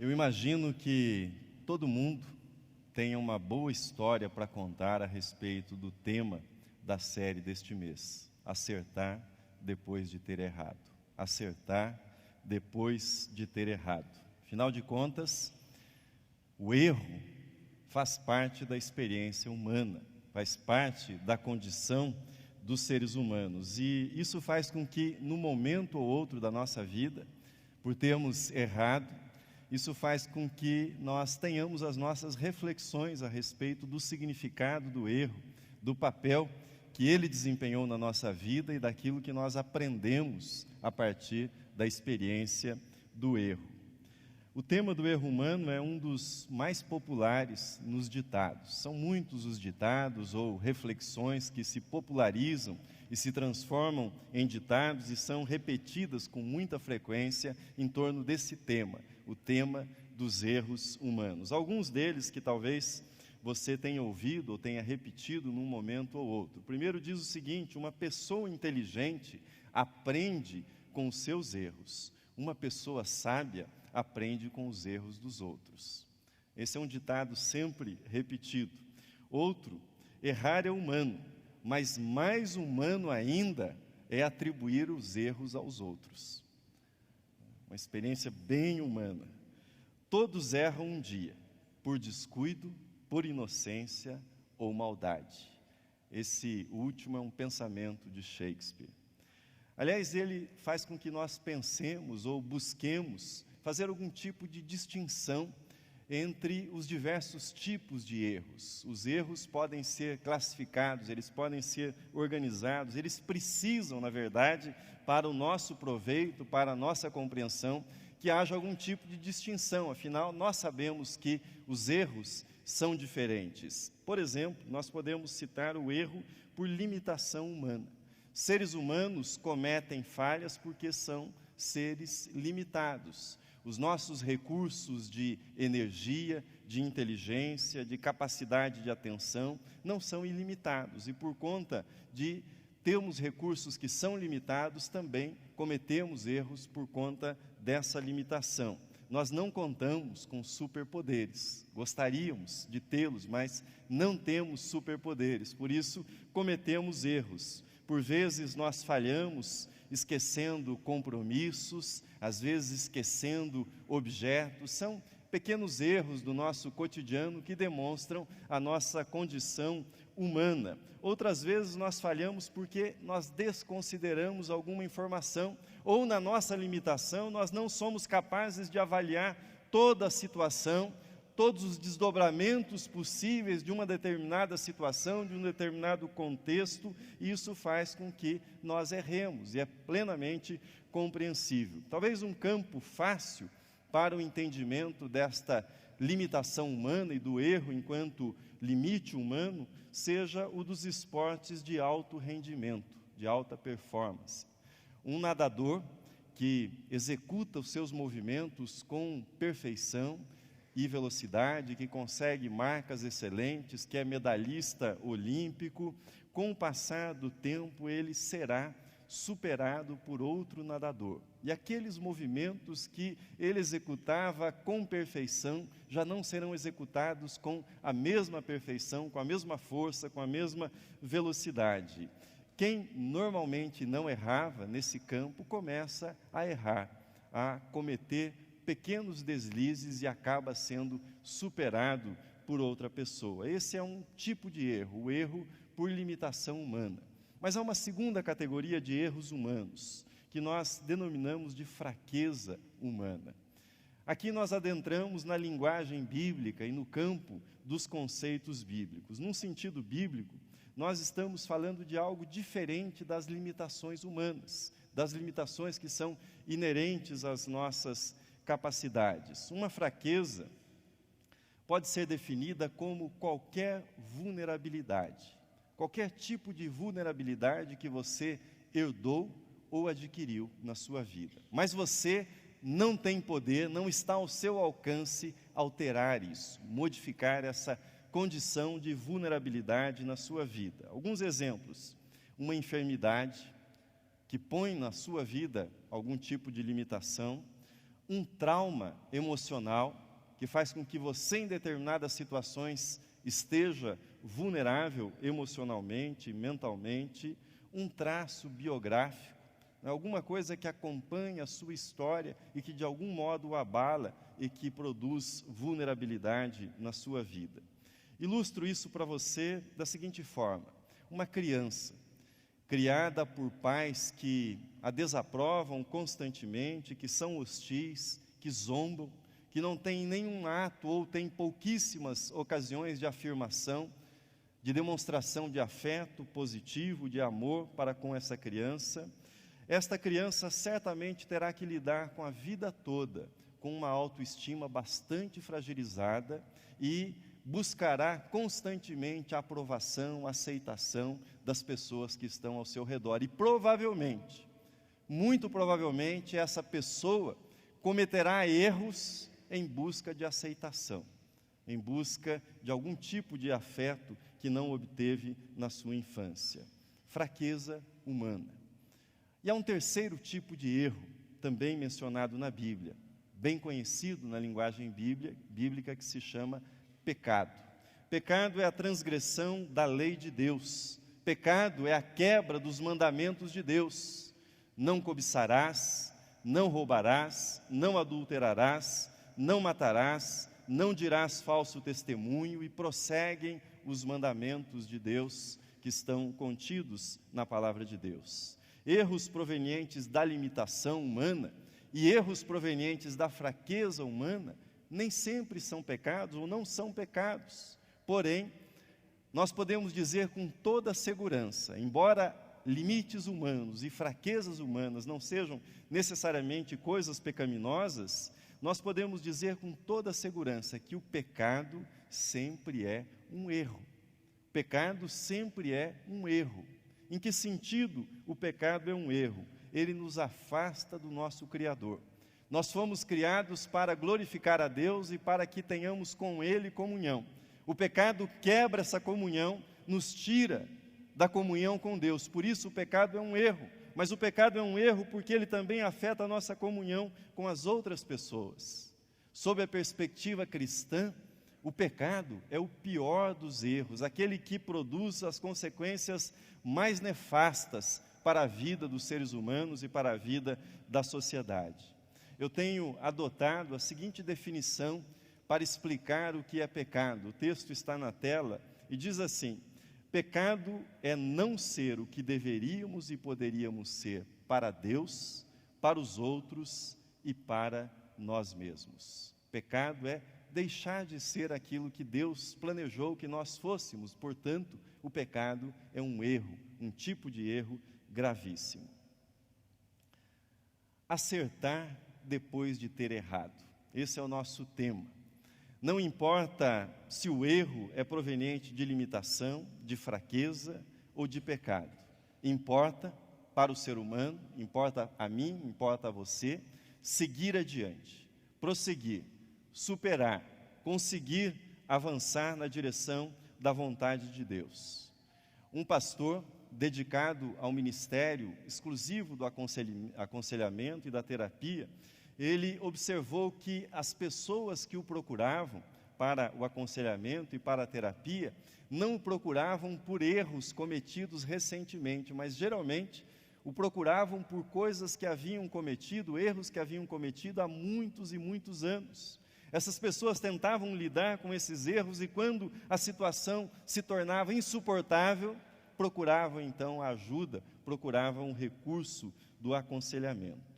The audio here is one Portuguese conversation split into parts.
Eu imagino que todo mundo tenha uma boa história para contar a respeito do tema da série deste mês: acertar depois de ter errado. Acertar depois de ter errado. Afinal de contas, o erro faz parte da experiência humana, faz parte da condição dos seres humanos. E isso faz com que, num momento ou outro da nossa vida, por termos errado, isso faz com que nós tenhamos as nossas reflexões a respeito do significado do erro, do papel que ele desempenhou na nossa vida e daquilo que nós aprendemos a partir da experiência do erro. O tema do erro humano é um dos mais populares nos ditados. São muitos os ditados ou reflexões que se popularizam e se transformam em ditados e são repetidas com muita frequência em torno desse tema, o tema dos erros humanos. Alguns deles que talvez você tenha ouvido ou tenha repetido num momento ou outro. O primeiro diz o seguinte: uma pessoa inteligente aprende com os seus erros. Uma pessoa sábia aprende com os erros dos outros. Esse é um ditado sempre repetido. Outro: errar é humano, mas mais humano ainda é atribuir os erros aos outros. Uma experiência bem humana. Todos erram um dia, por descuido, por inocência ou maldade. Esse último é um pensamento de Shakespeare. Aliás, ele faz com que nós pensemos ou busquemos fazer algum tipo de distinção entre os diversos tipos de erros. Os erros podem ser classificados, eles podem ser organizados, eles precisam, na verdade, para o nosso proveito, para a nossa compreensão, que haja algum tipo de distinção. Afinal, nós sabemos que os erros são diferentes. Por exemplo, nós podemos citar o erro por limitação humana. Seres humanos cometem falhas porque são seres limitados. Os nossos recursos de energia, de inteligência, de capacidade de atenção não são ilimitados. E por conta de termos recursos que são limitados, também cometemos erros por conta dessa limitação. Nós não contamos com superpoderes. Gostaríamos de tê-los, mas não temos superpoderes. Por isso, cometemos erros. Por vezes nós falhamos esquecendo compromissos, às vezes esquecendo objetos. São pequenos erros do nosso cotidiano que demonstram a nossa condição humana. Outras vezes nós falhamos porque nós desconsideramos alguma informação, ou na nossa limitação nós não somos capazes de avaliar toda a situação, todos os desdobramentos possíveis de uma determinada situação, de um determinado contexto, e isso faz com que nós erremos, e é plenamente compreensível. Talvez um campo fácil para o entendimento desta limitação humana e do erro enquanto limite humano seja o dos esportes de alto rendimento, de alta performance. Um nadador que executa os seus movimentos com perfeição e velocidade, que consegue marcas excelentes, que é medalhista olímpico, com o passar do tempo ele será superado por outro nadador. E aqueles movimentos que ele executava com perfeição já não serão executados com a mesma perfeição, com a mesma força, com a mesma velocidade. Quem normalmente não errava nesse campo começa a errar, a cometer pequenos deslizes e acaba sendo superado por outra pessoa. Esse é um tipo de erro, o erro por limitação humana. Mas há uma segunda categoria de erros humanos, que nós denominamos de fraqueza humana. Aqui nós adentramos na linguagem bíblica e no campo dos conceitos bíblicos. Num sentido bíblico, nós estamos falando de algo diferente das limitações humanas, das limitações que são inerentes às nossas capacidades. Uma fraqueza pode ser definida como qualquer vulnerabilidade, qualquer tipo de vulnerabilidade que você herdou ou adquiriu na sua vida. Mas você não tem poder, não está ao seu alcance alterar isso, modificar essa condição de vulnerabilidade na sua vida. Alguns exemplos: uma enfermidade que põe na sua vida algum tipo de limitação, um trauma emocional que faz com que você, em determinadas situações, esteja vulnerável emocionalmente, mentalmente, um traço biográfico, alguma coisa que acompanha a sua história e que de algum modo o abala e que produz vulnerabilidade na sua vida. Ilustro isso para você da seguinte forma: uma criança criada por pais que a desaprovam constantemente, que são hostis, que zombam, que não tem nenhum ato ou tem pouquíssimas ocasiões de afirmação, de demonstração de afeto positivo, de amor para com essa criança. Esta criança certamente terá que lidar com a vida toda com uma autoestima bastante fragilizada e buscará constantemente a aprovação, a aceitação das pessoas que estão ao seu redor. E provavelmente, muito provavelmente, essa pessoa cometerá erros em busca de aceitação, em busca de algum tipo de afeto que não obteve na sua infância. Fraqueza humana. E há um terceiro tipo de erro, também mencionado na Bíblia, bem conhecido na linguagem bíblica, que se chama pecado. Pecado é a transgressão da lei de Deus. Pecado é a quebra dos mandamentos de Deus. Não cobiçarás, não roubarás, não adulterarás, não matarás, não dirás falso testemunho, e prosseguem os mandamentos de Deus que estão contidos na palavra de Deus. Erros provenientes da limitação humana e erros provenientes da fraqueza humana nem sempre são pecados ou não são pecados. Porém, nós podemos dizer com toda segurança, embora limites humanos e fraquezas humanas não sejam necessariamente coisas pecaminosas, nós podemos dizer com toda segurança que o pecado sempre é um erro. O pecado sempre é um erro. Em que sentido o pecado é um erro? Ele nos afasta do nosso Criador. Nós fomos criados para glorificar a Deus e para que tenhamos com Ele comunhão. O pecado quebra essa comunhão, nos tira da comunhão com Deus. Por isso o pecado é um erro. Mas o pecado é um erro porque ele também afeta a nossa comunhão com as outras pessoas. Sob a perspectiva cristã, o pecado é o pior dos erros, aquele que produz as consequências mais nefastas para a vida dos seres humanos e para a vida da sociedade. Eu tenho adotado a seguinte definição para explicar o que é pecado. O texto está na tela e diz assim: pecado é não ser o que deveríamos e poderíamos ser para Deus, para os outros e para nós mesmos. Pecado é deixar de ser aquilo que Deus planejou que nós fôssemos. Portanto, o pecado é um erro, um tipo de erro gravíssimo. Acertar depois de ter errado. Esse é o nosso tema. Não importa se o erro é proveniente de limitação, de fraqueza ou de pecado. Importa para o ser humano, importa a mim, importa a você, seguir adiante, prosseguir, superar, conseguir avançar na direção da vontade de Deus. Um pastor dedicado ao ministério exclusivo do aconselhamento e da terapia, ele observou que as pessoas que o procuravam para o aconselhamento e para a terapia, não o procuravam por erros cometidos recentemente, mas geralmente o procuravam por coisas que haviam cometido, erros que haviam cometido há muitos e muitos anos. Essas pessoas tentavam lidar com esses erros e quando a situação se tornava insuportável, procuravam então a ajuda, procuravam o recurso do aconselhamento.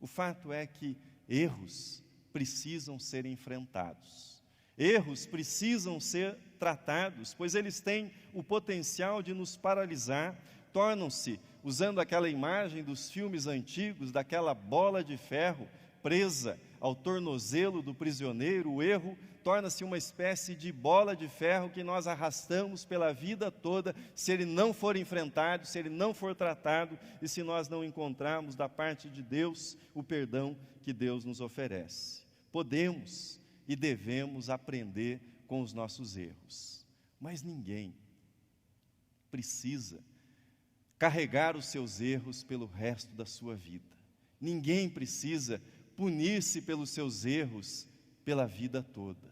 O fato é que erros precisam ser enfrentados. Erros precisam ser tratados, pois eles têm o potencial de nos paralisar, tornam-se, usando aquela imagem dos filmes antigos, daquela bola de ferro presa ao tornozelo do prisioneiro. O erro torna-se uma espécie de bola de ferro que nós arrastamos pela vida toda, se ele não for enfrentado, se ele não for tratado e se nós não encontrarmos da parte de Deus o perdão que Deus nos oferece. Podemos e devemos aprender com os nossos erros, mas ninguém precisa carregar os seus erros pelo resto da sua vida. Ninguém precisa punir-se pelos seus erros pela vida toda.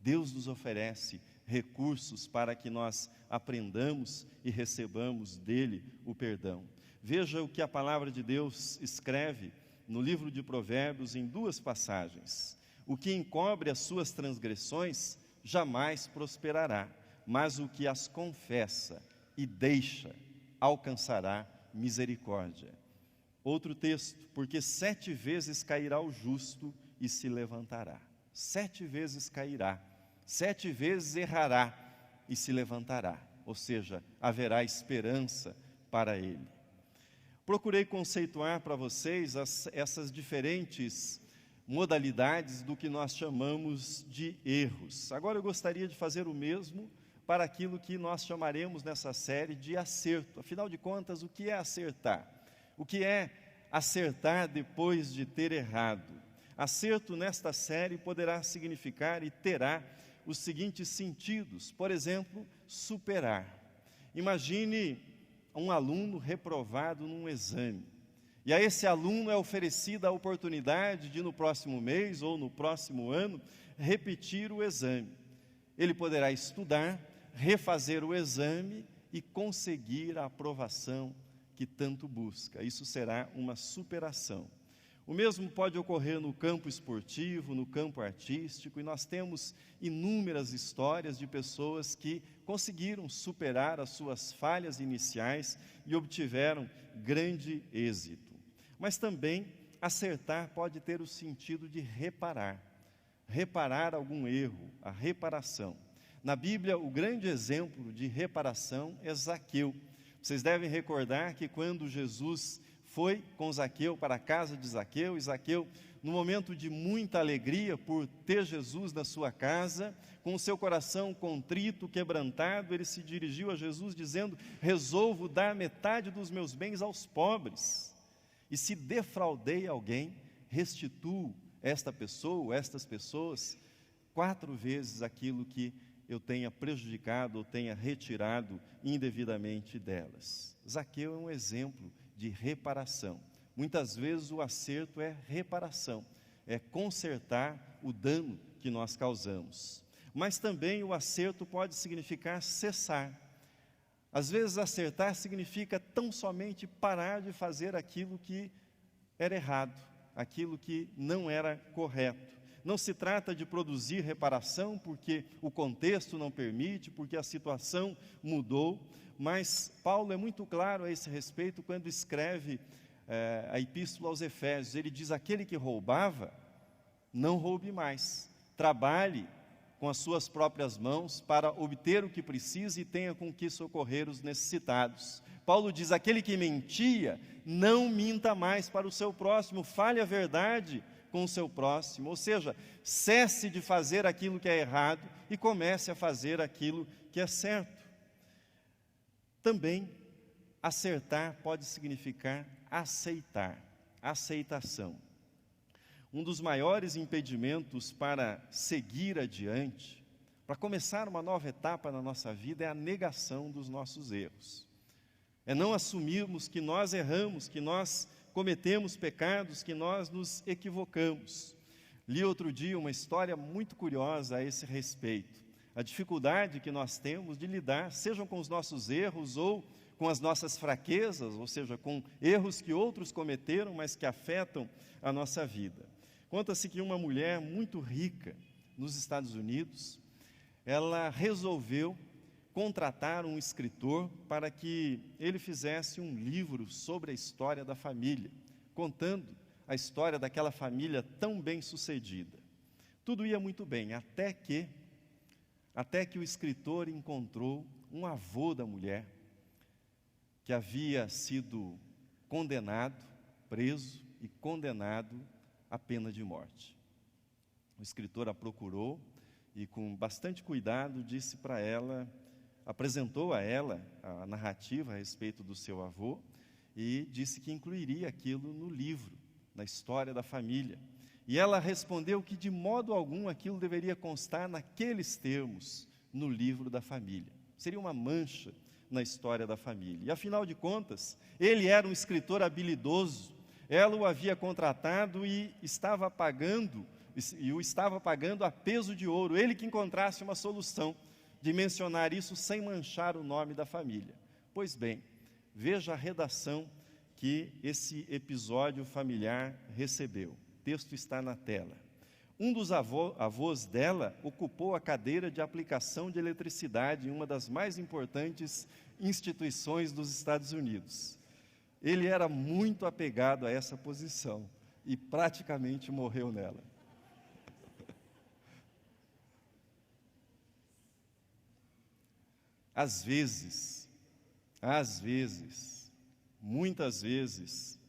Deus nos oferece recursos para que nós aprendamos e recebamos dele o perdão. Veja o que a palavra de Deus escreve no livro de Provérbios em 2 passagens. O que encobre as suas transgressões jamais prosperará, mas o que as confessa e deixa alcançará misericórdia. Outro texto, porque 7 vezes cairá o justo e se levantará. 7 vezes cairá, 7 vezes errará e se levantará. Ou seja, haverá esperança para ele. Procurei conceituar para vocês essas diferentes modalidades do que nós chamamos de erros. Agora eu gostaria de fazer o mesmo para aquilo que nós chamaremos nessa série de acerto. Afinal de contas, o que é acertar? O que é acertar depois de ter errado? Acerto nesta série poderá significar e terá os seguintes sentidos. Por exemplo, superar. Imagine um aluno reprovado num exame. E a esse aluno é oferecida a oportunidade de no próximo mês ou no próximo ano repetir o exame. Ele poderá estudar, refazer o exame e conseguir a aprovação que tanto busca. Isso será uma superação. O mesmo pode ocorrer no campo esportivo, no campo artístico, e nós temos inúmeras histórias de pessoas que conseguiram superar as suas falhas iniciais e obtiveram grande êxito. Mas também acertar pode ter o sentido de reparar algum erro, a reparação. Na Bíblia, o grande exemplo de reparação é Zaqueu. Vocês devem recordar que quando Jesus foi com Zaqueu para a casa de Zaqueu, e Zaqueu, no momento de muita alegria por ter Jesus na sua casa, com o seu coração contrito, quebrantado, ele se dirigiu a Jesus dizendo: resolvo dar metade dos meus bens aos pobres, e se defraudei alguém, restituo esta pessoa, estas pessoas, 4 vezes aquilo que eu tenha prejudicado ou tenha retirado indevidamente delas. Zaqueu é um exemplo de reparação. Muitas vezes o acerto é reparação, é consertar o dano que nós causamos. Mas também o acerto pode significar cessar. Às vezes acertar significa tão somente parar de fazer aquilo que era errado, aquilo que não era correto. Não se trata de produzir reparação porque o contexto não permite, porque a situação mudou, mas Paulo é muito claro a esse respeito quando escreve a epístola aos Efésios. Ele diz: aquele que roubava, não roube mais, trabalhe com as suas próprias mãos para obter o que precisa e tenha com que socorrer os necessitados. Paulo diz: aquele que mentia, não minta mais para o seu próximo, fale a verdade com o seu próximo, ou seja, cesse de fazer aquilo que é errado e comece a fazer aquilo que é certo. Também, acertar pode significar aceitar, aceitação. Um dos maiores impedimentos para seguir adiante, para começar uma nova etapa na nossa vida, é a negação dos nossos erros. É não assumirmos que nós erramos, que nós cometemos pecados, que nós nos equivocamos. Li outro dia uma história muito curiosa a esse respeito. A dificuldade que nós temos de lidar, sejam com os nossos erros ou com as nossas fraquezas, ou seja, com erros que outros cometeram, mas que afetam a nossa vida. Conta-se que uma mulher muito rica nos Estados Unidos, ela resolveu contratar um escritor para que ele fizesse um livro sobre a história da família, contando a história daquela família tão bem sucedida. Tudo ia muito bem, até que o escritor encontrou um avô da mulher, que havia sido condenado, preso e condenado à pena de morte. O escritor a procurou e, com bastante cuidado, disse para ela, apresentou a ela a narrativa a respeito do seu avô e disse que incluiria aquilo no livro, na história da família. E ela respondeu que de modo algum aquilo deveria constar naqueles termos no livro da família. Seria uma mancha na história da família. E afinal de contas, ele era um escritor habilidoso, Ela o havia contratado e o estava pagando a peso de ouro. Ele que encontrasse uma solução de mencionar isso sem manchar o nome da família. Pois bem, veja a redação que esse episódio familiar recebeu. O texto está na tela. Um dos avós dela ocupou a cadeira de aplicação de eletricidade em uma das mais importantes instituições dos Estados Unidos. Ele era muito apegado a essa posição e praticamente morreu nela. Às vezes, muitas vezes,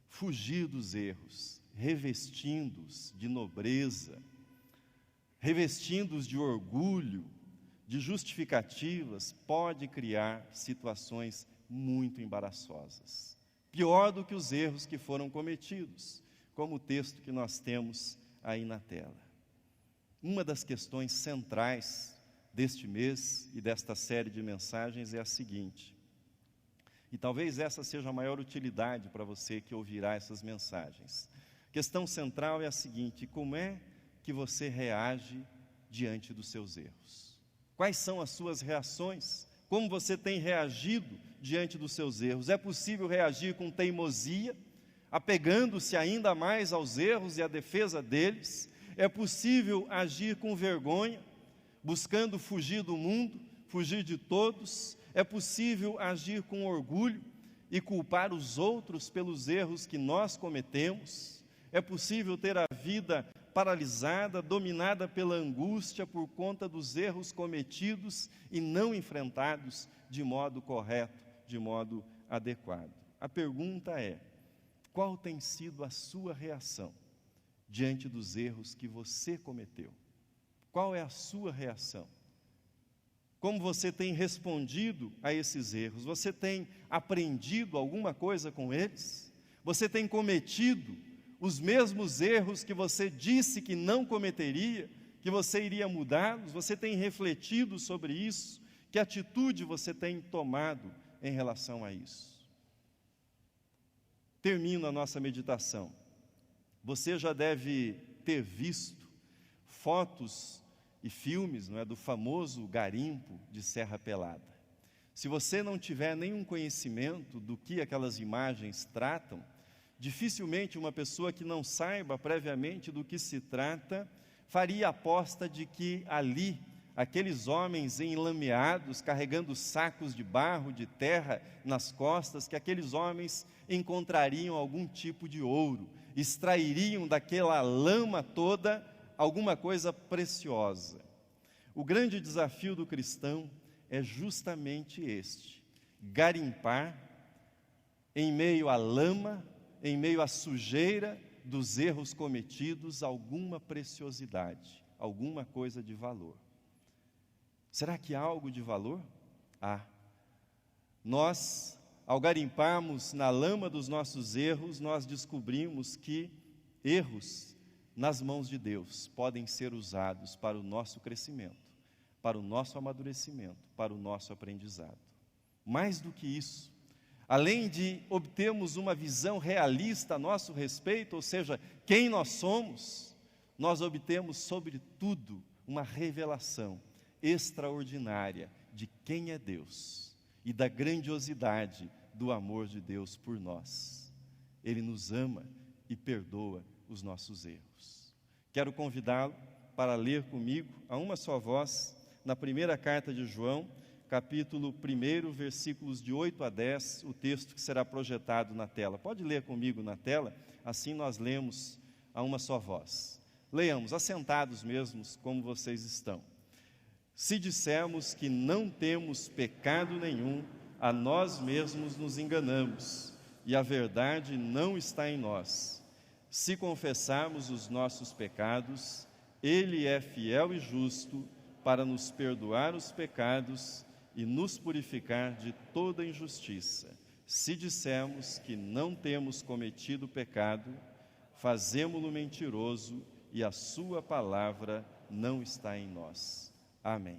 fugir dos erros, revestindo-os de nobreza, revestindo-os de orgulho, de justificativas, pode criar situações muito embaraçosas. Pior do que os erros que foram cometidos, como o texto que nós temos aí na tela. Uma das questões centrais deste mês e desta série de mensagens é a seguinte, e talvez essa seja a maior utilidade para você que ouvirá essas mensagens. A questão central é a seguinte: como é que você reage diante dos seus erros? Quais são as suas reações? Como você tem reagido diante dos seus erros? É possível reagir com teimosia, apegando-se ainda mais aos erros e à defesa deles? É possível agir com vergonha, buscando fugir do mundo, fugir de todos? É possível agir com orgulho e culpar os outros pelos erros que nós cometemos? É possível ter a vida paralisada, dominada pela angústia por conta dos erros cometidos e não enfrentados de modo correto, de modo adequado? A pergunta é: qual tem sido a sua reação diante dos erros que você cometeu? Qual é a sua reação? Como você tem respondido a esses erros? Você tem aprendido alguma coisa com eles? Você tem cometido os mesmos erros que você disse que não cometeria, que você iria mudá-los? Você tem refletido sobre isso? Que atitude você tem tomado em relação a isso? Termino a nossa meditação. Você já deve ter visto fotos e filmes, não é, do famoso garimpo de Serra Pelada. Se você não tiver nenhum conhecimento do que aquelas imagens tratam, dificilmente uma pessoa que não saiba previamente do que se trata, faria a aposta de que ali, aqueles homens enlameados, carregando sacos de barro, de terra nas costas, que aqueles homens encontrariam algum tipo de ouro, extrairiam daquela lama toda alguma coisa preciosa. O grande desafio do cristão é justamente este: garimpar em meio à lama, em meio à sujeira dos erros cometidos, alguma preciosidade, alguma coisa de valor. Será que há algo de valor? Há. Nós, ao garimparmos na lama dos nossos erros, nós descobrimos que erros nas mãos de Deus podem ser usados para o nosso crescimento, para o nosso amadurecimento, para o nosso aprendizado. Mais do que isso, além de obtermos uma visão realista a nosso respeito, ou seja, quem nós somos, nós obtemos, sobretudo, uma revelação extraordinária de quem é Deus e da grandiosidade do amor de Deus por nós. Ele nos ama e perdoa os nossos erros. Quero convidá-lo para ler comigo, a uma só voz, na primeira carta de João, capítulo 1, versículos de 8 a 10, o texto que será projetado na tela. Pode ler comigo na tela, assim nós lemos a uma só voz. Leiamos, assentados mesmos como vocês estão. Se dissermos que não temos pecado nenhum, a nós mesmos nos enganamos, e a verdade não está em nós. Se confessarmos os nossos pecados, Ele é fiel e justo para nos perdoar os pecados e nos purificar de toda injustiça. Se dissermos que não temos cometido pecado, fazemo-lo mentiroso e a sua palavra não está em nós. Amém.